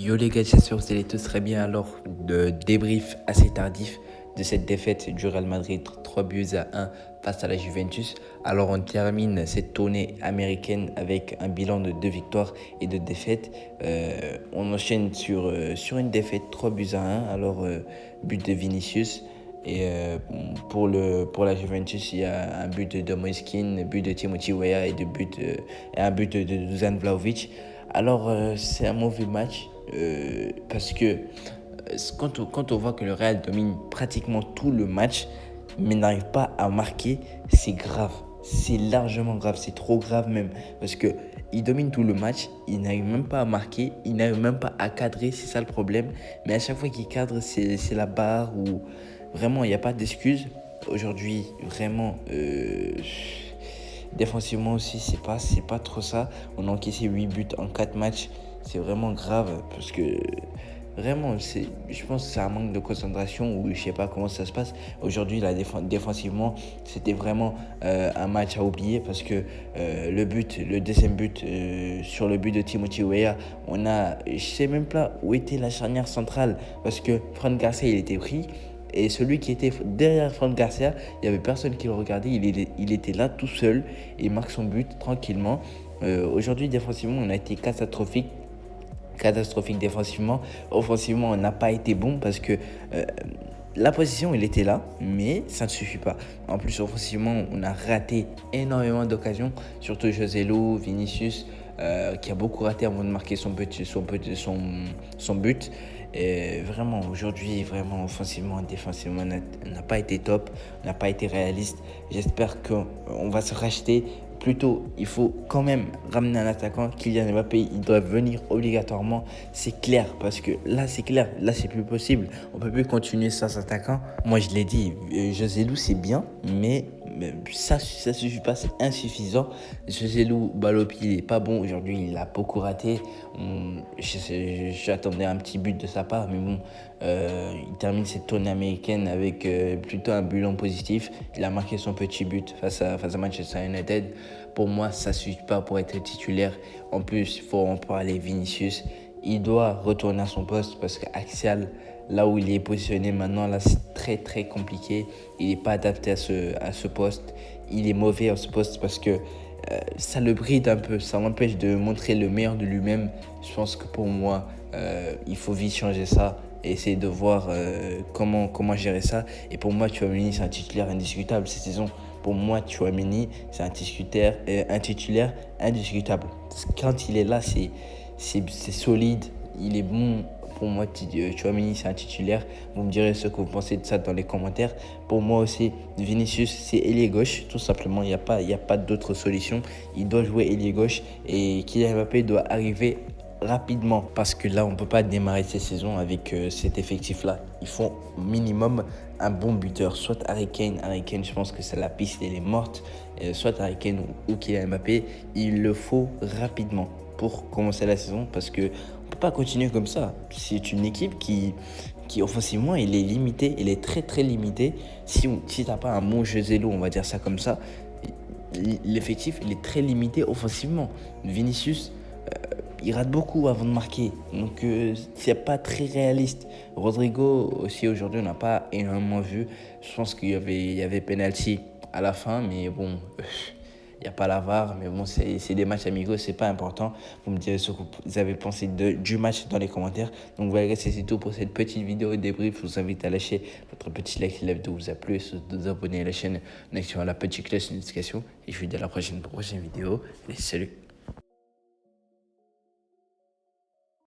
Yo les gars, j'espère que vous allez tous très bien. Alors, de débrief assez tardif de cette défaite du Real Madrid 3-1 face à la Juventus. Alors, on termine cette tournée américaine avec un bilan de 2 victoires et 2 défaites. On enchaîne sur une défaite 3-1. Alors, but de Vinicius. Et pour la Juventus, il y a un but de Moiskin, un but de Timothy Weah et un but de Dusan Vlahovic. Alors, c'est un mauvais match parce que quand on voit que le Real domine pratiquement tout le match, mais n'arrive pas à marquer, c'est grave. C'est largement grave, c'est trop grave même. Parce que il domine tout le match, il n'arrive même pas à marquer, il n'arrive même pas à cadrer, c'est ça le problème. Mais à chaque fois qu'il cadre, c'est la barre ou vraiment il n'y a pas d'excuse. Aujourd'hui, vraiment, défensivement aussi, c'est pas trop ça. On a encaissé 8 buts en 4 matchs. C'est vraiment grave parce que vraiment, je pense que c'est un manque de concentration ou je sais pas comment ça se passe. Aujourd'hui, défensivement, c'était vraiment un match à oublier parce que le deuxième but sur le but de Timothy Weah, je sais même pas où était la charnière centrale parce que Fran Garcia, il était pris. Et celui qui était derrière Fran Garcia, il n'y avait personne qui le regardait. Il était là tout seul et il marque son but tranquillement. Aujourd'hui, défensivement, on a été catastrophique défensivement. Offensivement, on n'a pas été bon parce que la position, il était là, mais ça ne suffit pas. En plus, offensivement, on a raté énormément d'occasions, surtout Joselu, Vinicius, qui a beaucoup raté avant de marquer son but. Et vraiment, aujourd'hui, vraiment, offensivement, défensivement, on n'a pas été top, on n'a pas été réaliste. J'espère qu'on va se racheter. Plutôt, il faut quand même ramener un attaquant. Kylian Mbappé, il doit venir obligatoirement. C'est clair, parce que là, c'est clair. Là, c'est plus possible. On peut plus continuer sans attaquant. Moi, je l'ai dit, Joselu, c'est bien, mais ça suffit pas, c'est insuffisant. Joselu, balle au pied, il est pas bon. Aujourd'hui, il a beaucoup raté. J'attendais un petit but de sa part, mais bon, il termine cette tournée américaine avec plutôt un bilan positif. Il a marqué son petit but face à Manchester United. Pour moi, ça ne suffit pas pour être titulaire. En plus, il faut en parler, Vinicius. Il doit retourner à son poste parce qu'Axial, là où il est positionné maintenant, là, c'est très très compliqué. Il n'est pas adapté à ce poste. Il est mauvais à ce poste parce que ça le bride un peu. Ça l'empêche de montrer le meilleur de lui-même. Je pense que pour moi, il faut vite changer ça et essayer de voir comment gérer ça. Et pour moi, Tchouaméni, c'est un titulaire indiscutable cette saison. Pour moi, Tchouaméni, c'est un titulaire indiscutable. Quand il est là, c'est solide, il est bon. Pour moi, Tchouaméni, c'est un titulaire. Vous me direz ce que vous pensez de ça dans les commentaires. Pour moi aussi, Vinicius, c'est ailier gauche. Tout simplement, il n'y a pas d'autre solution. Il doit jouer ailier gauche et Kylian Mbappé doit arriver rapidement parce que là on ne peut pas démarrer cette saison avec cet effectif là. Il faut minimum un bon buteur, soit Harry Kane. Je pense que c'est la piste, elle est morte. Soit Harry Kane ou Kylian Mbappé. Il le faut rapidement pour commencer la saison parce que on peut pas continuer comme ça. C'est une équipe qui offensivement elle est limitée, elle est très très limitée. Si t'as pas un bon Joselu, on va dire ça comme ça, l'effectif il est très limité offensivement. Vinicius, il rate beaucoup avant de marquer. Donc, c'est pas très réaliste. Rodrigo aussi, aujourd'hui, on n'a pas énormément vu. Je pense il y avait penalty à la fin, mais bon, il n'y a pas la VAR. Mais bon, c'est des matchs amicaux, c'est pas important. Vous me direz ce que vous avez pensé du match dans les commentaires. Donc, voilà, c'est tout pour cette petite vidéo débrief. Je vous invite à lâcher votre petit like si la vidéo vous a plu, de vous abonner à la chaîne en activant la petite cloche de notification. Et je vous dis à la prochaine vidéo. Et salut!